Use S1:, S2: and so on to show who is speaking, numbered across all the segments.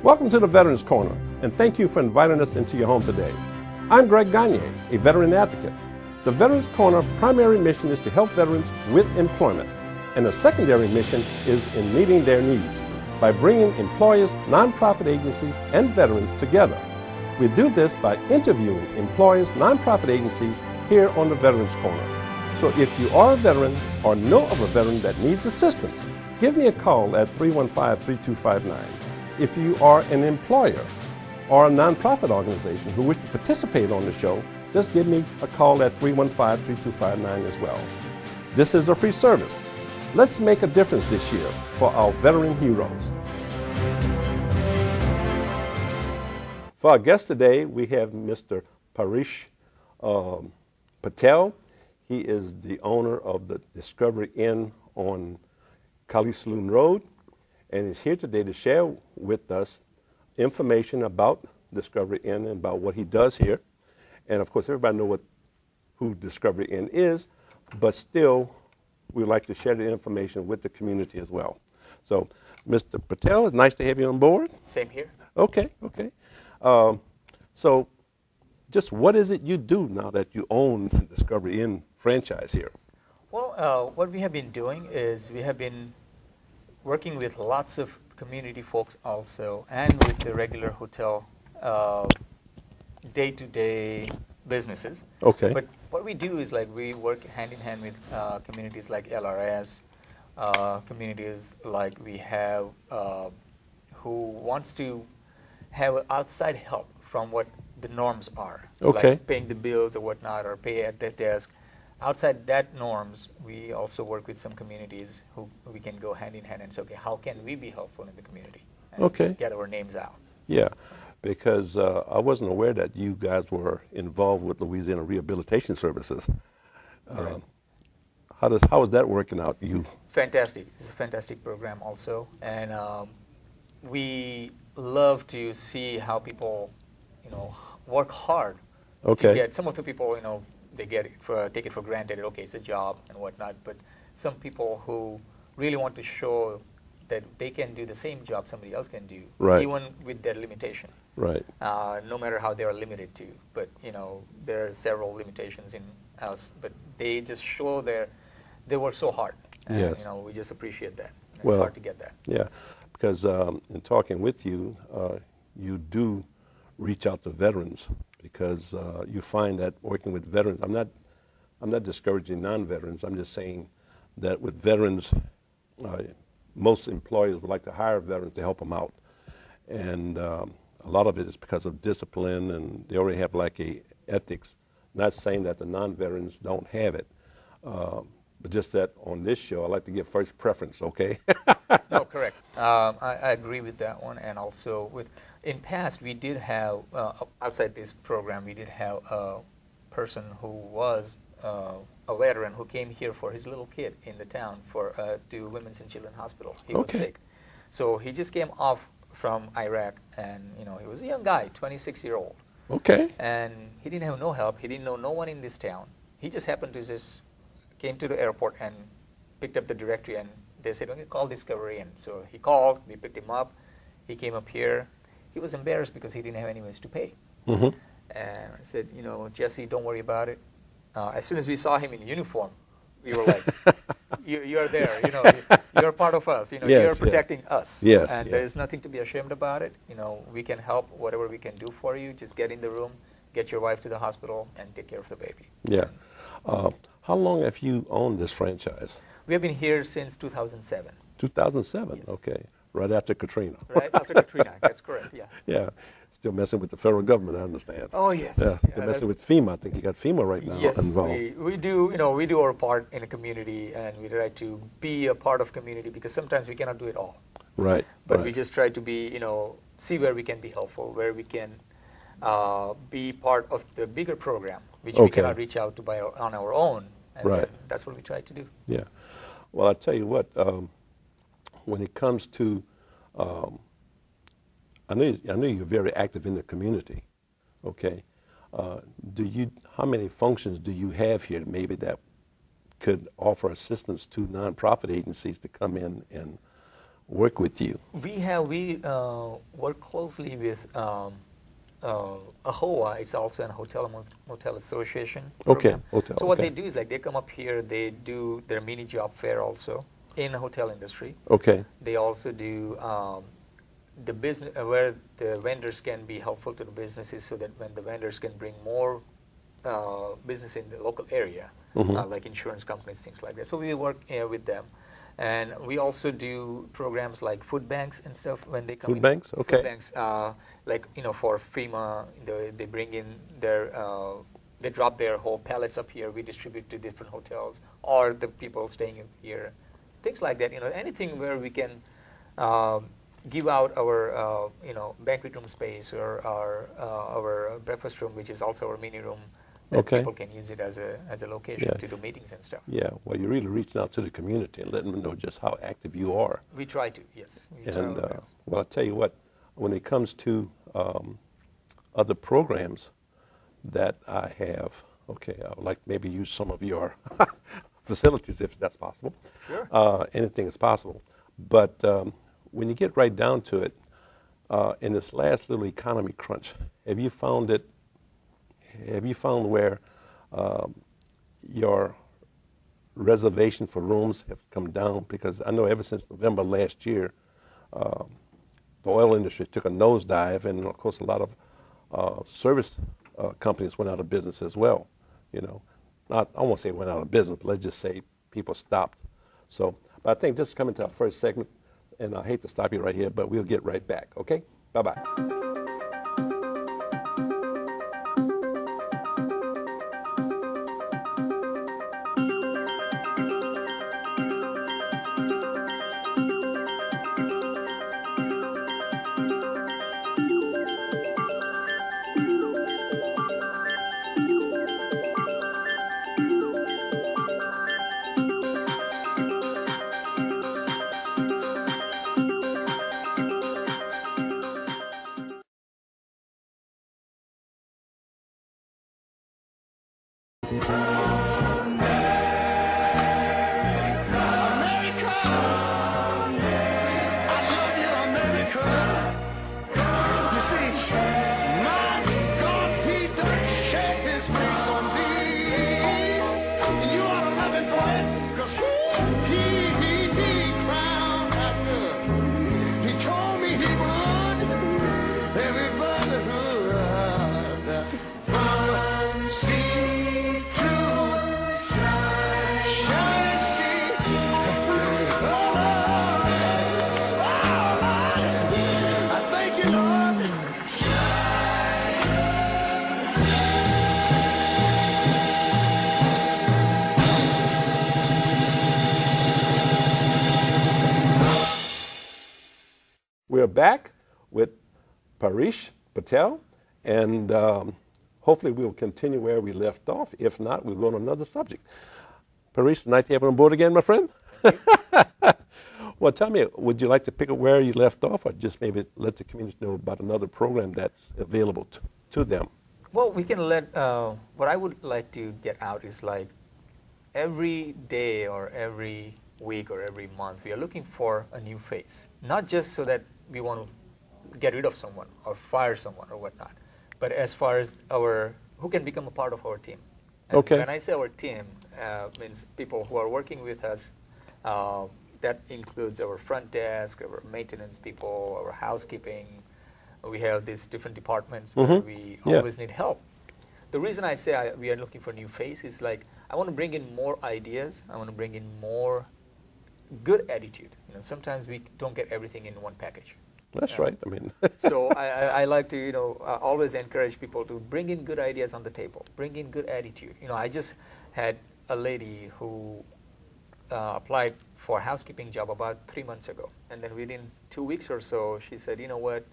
S1: Welcome to the Veterans Corner, and thank you for inviting us into your home today. I'm Greg Ganier, a veteran advocate. The Veterans Corner primary mission is to help veterans with employment, and the secondary mission is in meeting their needs by bringing employers, nonprofit agencies, and veterans together. We do this by interviewing employers, nonprofit agencies here on the Veterans Corner. So if you are a veteran or know of a veteran that needs assistance, give me a call at 315-3259. If you are an employer or a nonprofit organization who wish to participate on the show, just give me a call at 315-3259 as well. This is a free service. Let's make a difference this year for our veteran heroes. For our guest today, we have Mr. Paresh Patel. He is the owner of the Discovery Inn on Kali Saloon Road, and is here today to share with us information about Discovery Inn and about what he does here. And of course, everybody knows who Discovery Inn is, but still, we'd like to share the information with the community as well. So, Mr. Patel, it's nice to have you on board.
S2: Same here.
S1: Okay. So, just what is it you do now that you own the Discovery Inn franchise here?
S2: Well, what we have been doing is we have been working with lots of community folks also, and with the regular hotel day-to-day businesses.
S1: Okay.
S2: But what we do is, like, we work hand in hand with communities like LRS, communities like we have who wants to have outside help from what the norms are.
S1: Okay.
S2: Like paying the bills or whatnot, or pay at the desk. Outside that norms, we also work with some communities who we can go hand in hand and say, okay, how can we be helpful in the community? And
S1: Okay.
S2: get our names out.
S1: Yeah, because I wasn't aware that you guys were involved with Louisiana Rehabilitation Services.
S2: Right.
S1: How is that working out?
S2: Fantastic. It's a fantastic program also. And we love to see how people, work hard
S1: Okay.
S2: to get. Some of the people, they take it for granted. Okay, it's a job and whatnot. But some people who really want to show that they can do the same job somebody else can do,
S1: Right.
S2: even with their limitation.
S1: Right.
S2: No matter how they are limited to. But there are several limitations in us. But they just show they work so hard. And,
S1: Yes.
S2: we just appreciate that. It's
S1: Well,
S2: hard to get that.
S1: Yeah, because in talking with you, you do reach out to veterans, because you find that working with veterans, I'm not discouraging non-veterans. I'm just saying that with veterans, most employers would like to hire veterans to help them out, and a lot of it is because of discipline, and they already have like a ethics. Not saying that the non-veterans don't have it, but just that on this show, I like to give first preference. Okay.
S2: No, correct. I agree with that one. And also in past, we did have, outside this program, we did have a person who was a veteran who came here for his little kid in the town to Women's and Children's Hospital. He was sick. So he just came off from Iraq, and he was a young guy, 26-year-old.
S1: Okay.
S2: And he didn't have no help. He didn't know no one in this town. He just happened to came to the airport and picked up the directory, and they said, okay, call Discovery Inn. So he called, we picked him up, he came up here. He was embarrassed because he didn't have any ways to pay.
S1: Mm-hmm.
S2: And I said, Jesse, don't worry about it. As soon as we saw him in uniform, we were like, you're there, you're part of us,
S1: Yes,
S2: you're protecting us.
S1: Yes,
S2: and
S1: yes.
S2: there's nothing to be ashamed about it. We can help whatever we can do for you. Just get in the room, get your wife to the hospital, and take care of the baby.
S1: Yeah. How long have you owned this franchise?
S2: We have been here since 2007.
S1: 2007.
S2: Yes.
S1: Okay. Right after Katrina.
S2: Right after Katrina, that's correct, yeah.
S1: Yeah. Still messing with the federal government, I understand.
S2: Oh, yes.
S1: Yeah. Still messing with FEMA. I think you got FEMA right now involved.
S2: Yes, we do our part in a community, and we try to be a part of community, because sometimes we cannot do it all.
S1: Right.
S2: But
S1: right.
S2: we just try to be, see where we can be helpful, where we can be part of the bigger program, which we cannot reach out to on our own. And
S1: Right.
S2: that's what we try to do.
S1: Yeah. Well, I tell you what, when it comes to, I know you're very active in the community. Okay. How many functions do you have here maybe that could offer assistance to nonprofit agencies to come in and work with you?
S2: We work closely with AHOA. It's also an hotel and motel association
S1: Okay,
S2: program.
S1: hotel.
S2: So what
S1: okay.
S2: they do is like they come up here, they do their mini job fair also in the hotel industry.
S1: Okay.
S2: They also do the business where the vendors can be helpful to the businesses, so that when the vendors can bring more business in the local area, like insurance companies, things like that. So we work with them. And we also do programs like food banks and stuff when they come in.
S1: Food banks? Okay.
S2: Food banks, like, for FEMA, they bring in their, they drop their whole pallets up here. We distribute to different hotels, or the people staying here, things like that. Anything where we can give out our, banquet room space, or our breakfast room, which is also our mini room, that
S1: Okay.
S2: people can use it as a location
S1: Yeah.
S2: to do meetings and stuff.
S1: Yeah, well, you're really reaching out to the community and letting them know just how active you are.
S2: We try to, yes. We try
S1: And,
S2: our best.
S1: well, I'll tell you what, when it comes to other programs that I have, okay, I would like to maybe use some of your facilities if that's possible.
S2: Sure.
S1: Anything is possible. But when you get right down to it, in this last little economy crunch, have you found where your reservation for rooms have come down? Because I know ever since November last year, the oil industry took a nosedive, and of course a lot of service companies went out of business as well. I won't say went out of business, but let's just say people stopped. So, but I think this is coming to our first segment, and I hate to stop you right here, but we'll get right back, okay? Bye-bye. We're back with Parish Patel, and hopefully we'll continue where we left off. If not, we'll go on another subject. Parish, nice to have you on board again, my friend. Well, tell me, would you like to pick up where you left off, or just maybe let the community know about another program that's available to them?
S2: Well, we can let, what I would like to get out is like every day or every week or every month, we are looking for a new face. Not just so that we want to get rid of someone or fire someone or whatnot, but as far as who can become a part of our team. And
S1: Okay.
S2: when I say our team, means people who are working with us. That includes our front desk, our maintenance people, our housekeeping. We have these different departments where we
S1: Yeah.
S2: always need help. The reason I say we are looking for new face is like, I want to bring in more ideas. I want to bring in more good attitude. Sometimes we don't get everything in one package.
S1: That's right. I mean,
S2: So I like to, always encourage people to bring in good ideas on the table, bring in good attitude. I just had a lady who applied for a housekeeping job about 3 months ago. And then within 2 weeks or so, she said, you know what,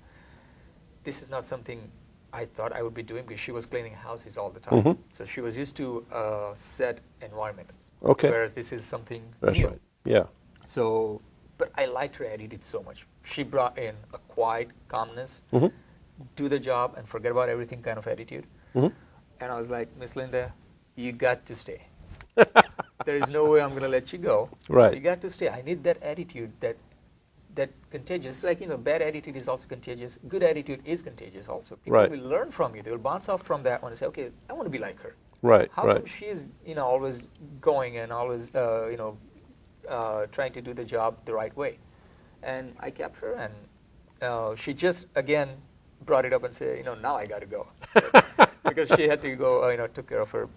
S2: this is not something I thought I would be doing, because she was cleaning houses all the time. So she was used to a set environment.
S1: Okay.
S2: Whereas this is something
S1: that's
S2: new.
S1: right. Yeah.
S2: So, but I liked her attitude so much. She brought in a quiet calmness, do the job and forget about everything kind of attitude. And I was like, Miss Linda, you got to stay. There is no way I'm going to let you go.
S1: Right.
S2: You got to stay. I need that attitude, that contagious. It's like, bad attitude is also contagious. Good attitude is contagious also. People
S1: Right.
S2: will learn from you. They will bounce off from that one and say, okay, I want to be like her.
S1: Right.
S2: How
S1: right.
S2: come she's, always going and always, trying to do the job the right way? And I kept her, and she just, again, brought it up and said, now I got to go. Because she had to go, took care of her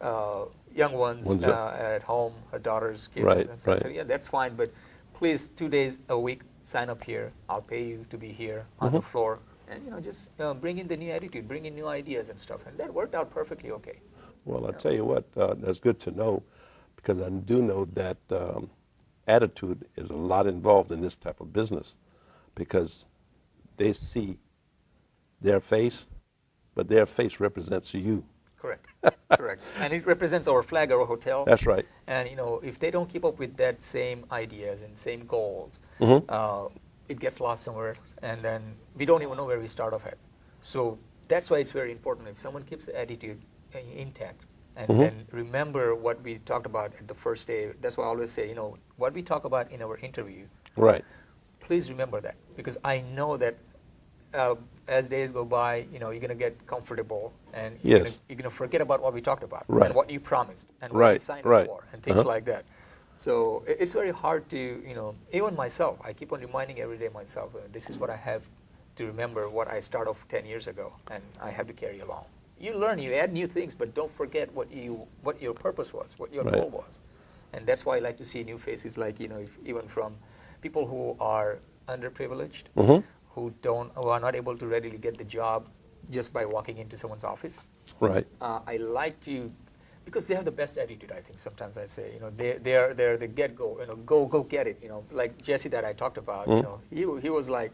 S2: young ones at home, her daughter's kids.
S1: Right,
S2: and so I
S1: right.
S2: said, yeah, that's fine, but please, 2 days a week, sign up here. I'll pay you to be here on the floor. And, just bring in the new attitude, bring in new ideas and stuff. And that worked out perfectly okay.
S1: Well, I tell you what, that's good to know, because I do know that attitude is a lot involved in this type of business, because they see their face, but their face represents you.
S2: Correct. Correct. And it represents our flag, our hotel.
S1: That's right.
S2: And if they don't keep up with that same ideas and same goals, it gets lost somewhere, and then we don't even know where we start off at. So that's why it's very important if someone keeps the attitude intact, and then remember what we talked about at the first day. That's why I always say, what we talk about in our interview.
S1: Right.
S2: Please remember that, because I know that as days go by, you're going to get comfortable, and you're going to forget about what we talked about,
S1: Right.
S2: and what you promised, and what you signed up for, and things
S1: Uh-huh.
S2: like that. So it's very hard to, even myself, I keep on reminding every day myself, this is what I have to remember, what I started off 10 years ago, and I have to carry along. You learn, you add new things, but don't forget what your purpose was, what your
S1: Right.
S2: goal was. And that's why I like to see new faces, like, even from people who are underprivileged, who are not able to readily get the job just by walking into someone's office.
S1: Right.
S2: I like to, because they have the best attitude, I think. Sometimes I say, they're the get-go, go get it. Like Jesse that I talked about, he was like,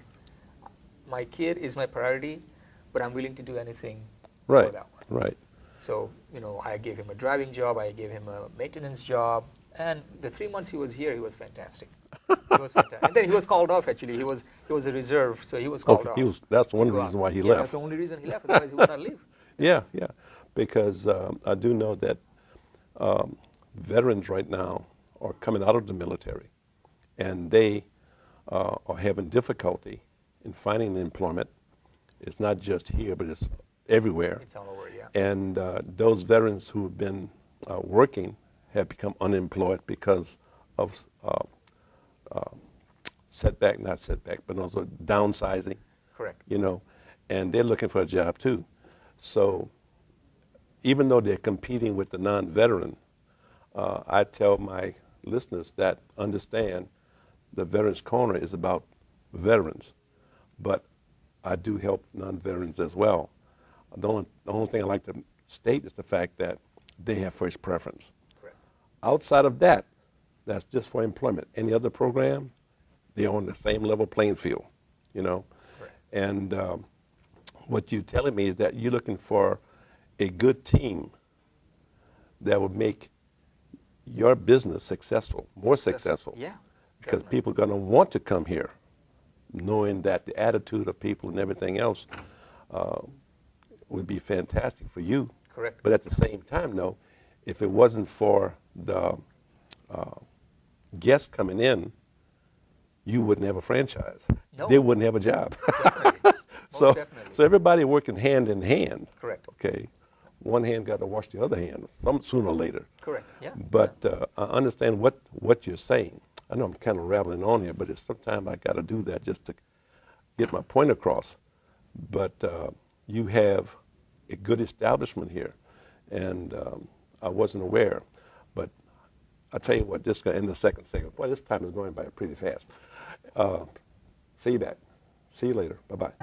S2: my kid is my priority, but I'm willing to do anything for
S1: Right.
S2: that one.
S1: Right.
S2: So, I gave him a driving job, I gave him a maintenance job, and the 3 months he was here, he was fantastic. He was fantastic. And then he was called off, actually. He was a reserve, so he was called off.
S1: That's one
S2: to go
S1: reason
S2: out.
S1: why he
S2: Yeah,
S1: left.
S2: that's the only reason he left, otherwise he would not leave.
S1: Yeah, because I do know that veterans right now are coming out of the military, and they are having difficulty in finding employment. It's not just here, but it's everywhere.
S2: It's all over, yeah.
S1: And those veterans who have been working have become unemployed because of not setback, but also downsizing.
S2: Correct.
S1: And they're looking for a job too. So even though they're competing with the non-veteran, I tell my listeners that understand the Veterans Corner is about veterans, but I do help non-veterans as well. The only thing I like to state is the fact that they have first preference.
S2: Correct.
S1: Outside of that, that's just for employment. Any other program, they're on the same level playing field,
S2: Correct.
S1: And what you're telling me is that you're looking for a good team that will make your business successful, more successful.
S2: Yeah.
S1: Because
S2: definitely.
S1: people are going to want to come here, knowing that the attitude of people and everything else would be fantastic for you.
S2: Correct.
S1: But at the same time, though, if it wasn't for the guests coming in, you wouldn't have a franchise.
S2: No.
S1: They wouldn't have a job.
S2: Definitely. Most definitely.
S1: So everybody working hand in hand.
S2: Correct.
S1: Okay. One hand got to wash the other hand, sooner or later.
S2: Correct. Yeah.
S1: But I understand what you're saying. I know I'm kind of rambling on here, but sometimes I got to do that just to get my point across. But you have a good establishment here, and I wasn't aware. But I tell you what, this is going to end the second segment. Boy, this time is going by pretty fast. See you back. See you later. Bye-bye.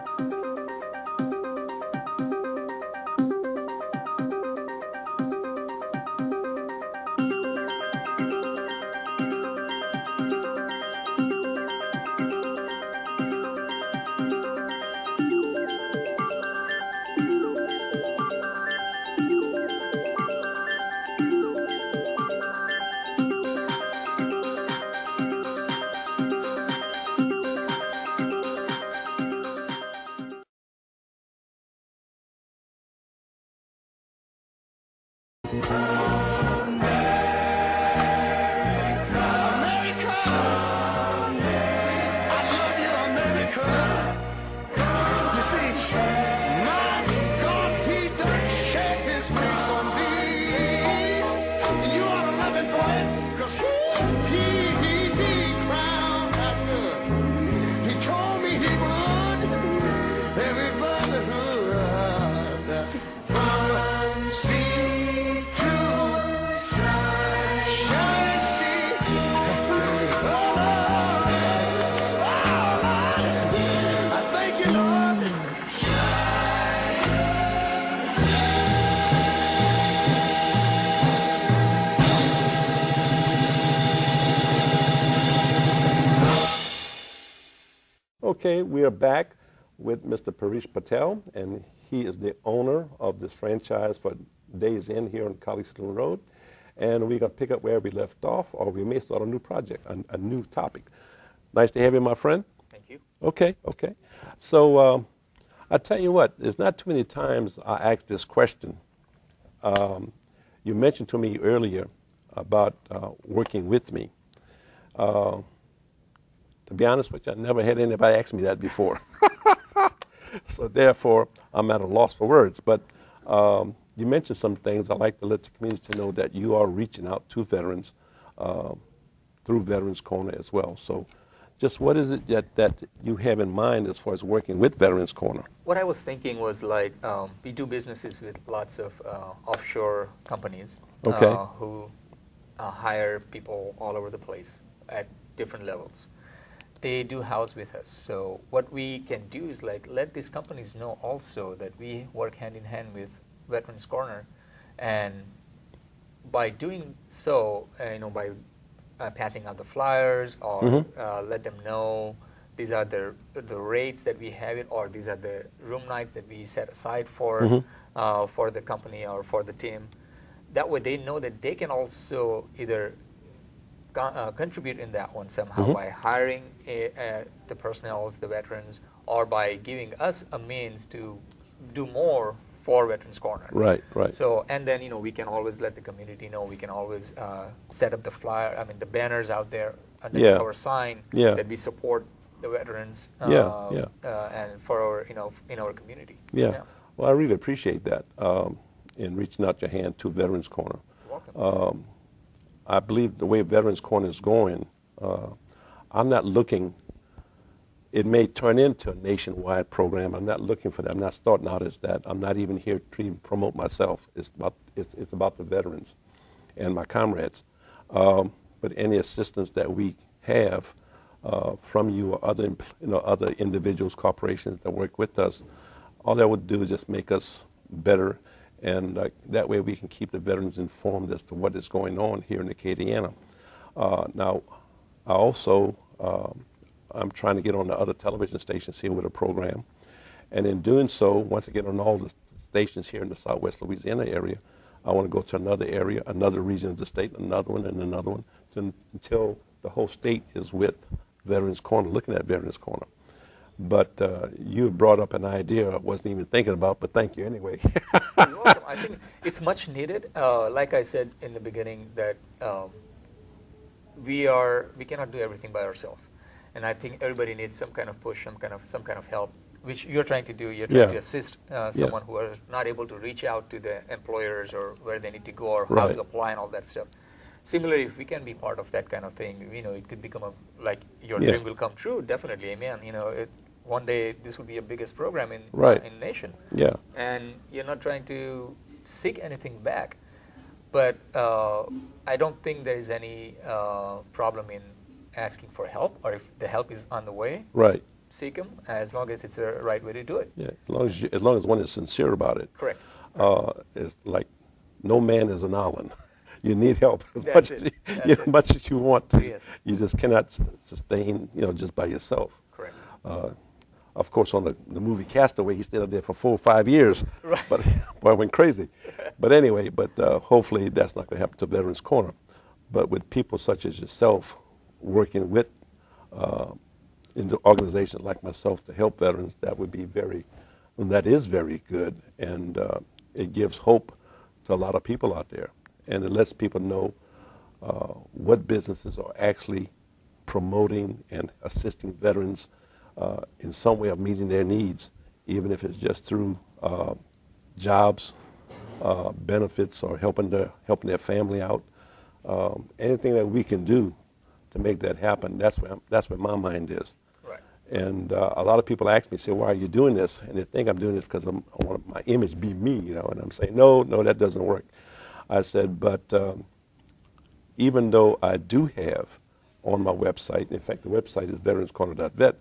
S3: America, I love you
S1: Okay, we are back with Mr. Paresh Patel, and he is the owner of this franchise for Days Inn here on College Saloon Road. And we're going to pick up where we left off, or we may start a new project, a new topic. Nice to have you, my friend.
S2: Thank you.
S1: Okay. So I tell you what, there's not too many times I ask this question. You mentioned to me earlier about working with me. To be honest with you, I never had anybody ask me that before. So therefore, I'm at a loss for words. But you mentioned some things. I like to let the community know that you are reaching out to veterans through Veterans Corner as well. So just what is it that you have in mind as far as working with Veterans Corner?
S2: What I was thinking was like we do businesses with lots of offshore companies who hire people all over the place at different levels. They do house with us. So what we can do is like let these companies know also that we work hand in hand with Veterans Corner, and by doing so, by passing out the flyers or let them know these are the rates that we have it, or these are the room nights that we set aside for the company or for the team. That way they know that they can also either contribute in that one somehow by hiring the personnel, the veterans, or by giving us a means to do more for Veterans Corner.
S1: Right.
S2: So, and then, we can always let the community know. We can always set up the banners out there underneath our sign that we support the veterans and for our, in our community.
S1: Yeah. Well, I really appreciate that in reaching out your hand to Veterans Corner.
S2: You're welcome.
S1: I believe the way Veterans Corner is going, I'm not looking, it may turn into a nationwide program. I'm not looking for that. I'm not starting out as that. I'm not even here to even promote myself. It's about the veterans and my comrades. But any assistance that we have from you or other individuals, corporations that work with us, all that would do is just make us better. And that way we can keep the veterans informed as to what is going on here in Acadiana. Now, I also, I'm trying to get on the other television stations here with a program. And in doing so, once I get on all the stations here in the Southwest Louisiana area, I want to go to another area, another region of the state, another one, and another one, until the whole state is with Veterans Corner, looking at Veterans Corner. But you brought up an idea I wasn't even thinking about, but thank you anyway.
S2: You're welcome. I think it's much needed. Like I said in the beginning, that we cannot do everything by ourselves, and I think everybody needs some kind of push, some kind of help, which you're trying to do. You're trying to assist someone who are not able to reach out to the employers or where they need to go or how to apply and all that stuff. Similarly, if we can be part of that kind of thing, it could become like your dream will come true. Definitely, amen. One day this will be a biggest program in the nation. Yeah. And you're not trying to seek anything back, but I don't think there is any problem in asking for help, or if the help is on the way. Right. Seek them, as long as it's the right way to do it.
S1: Yeah. As long as one is sincere about it.
S2: Correct.
S1: It's like no man is an island. You need help as much as you want to.
S2: Yes.
S1: You just cannot sustain, just by yourself.
S2: Correct.
S1: Of course, on the movie Castaway, he stayed up there for 4 or 5 years, but boy, I went crazy. But anyway, hopefully that's not going to happen to Veterans Corner. But with people such as yourself working with in the organizations like myself to help veterans, that is very good, and it gives hope to a lot of people out there, and it lets people know what businesses are actually promoting and assisting veterans in some way of meeting their needs, even if it's just through jobs, benefits, or helping their family out. Anything that we can do to make that happen, that's where my mind is.
S2: Right.
S1: And a lot of people ask me, say, why are you doing this? And they think I'm doing this because I want my image be me, and I'm saying, no, that doesn't work. I said, but even though I do have on my website, in fact, the website is veteranscorner.vet,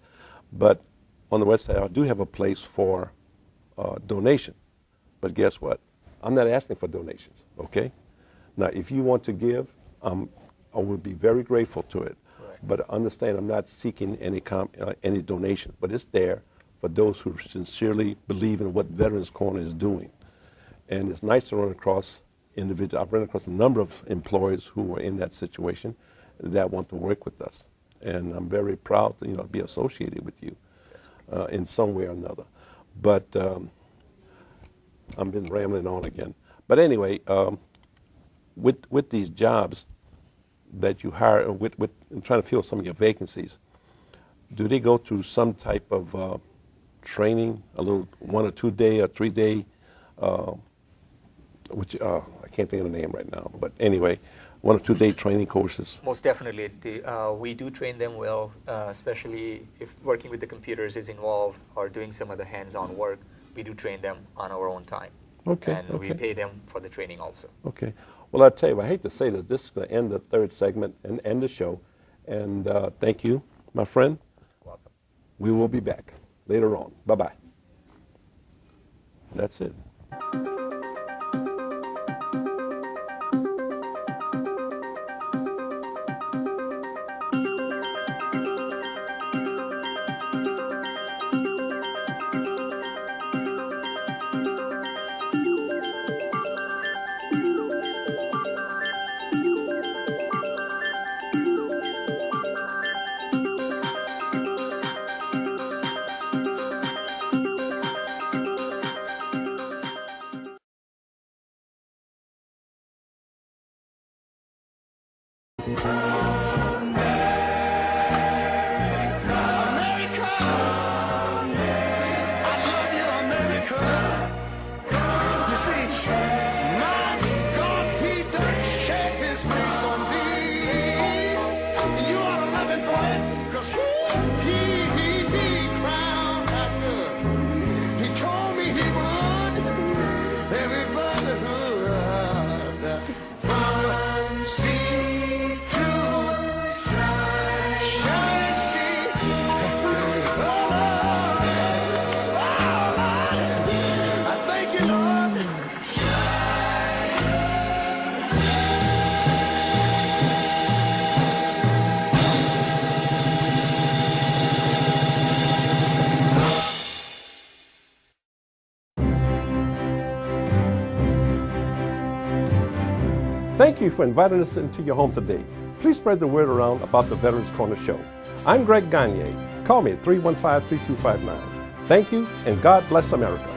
S1: but on the website, I do have a place for donation. But guess what? I'm not asking for donations, okay? Now, if you want to give, I would be very grateful to it.
S2: Right.
S1: But understand, I'm not seeking any donation, but it's there for those who sincerely believe in what Veterans Corner is doing. And it's nice to run across individuals. I've run across a number of employees who are in that situation that want to work with us. And I'm very proud to, be associated with you in some way or another. But I've been rambling on again. But anyway, with these jobs that you hire, with trying to fill some of your vacancies, do they go through some type of training, a little 1 or 2 day or 3 day, which I can't think of the name right now, but anyway, 1 or 2 day training courses?
S2: Most definitely. We do train them well, especially if working with the computers is involved or doing some other hands-on work. We do train them on our own time.
S1: Okay.
S2: And we pay them for the training also.
S1: Okay. Well, I'll tell you, I hate to say this, this is going to end the third segment and end the show. And thank you, my friend.
S2: Welcome.
S1: We will be back later on. Bye-bye. That's it. Thank you for inviting us into your home today. Please spread the word around about the Veterans Corner Show. I'm Greg Ganier. Call me at 315-3259. Thank you, and God bless America.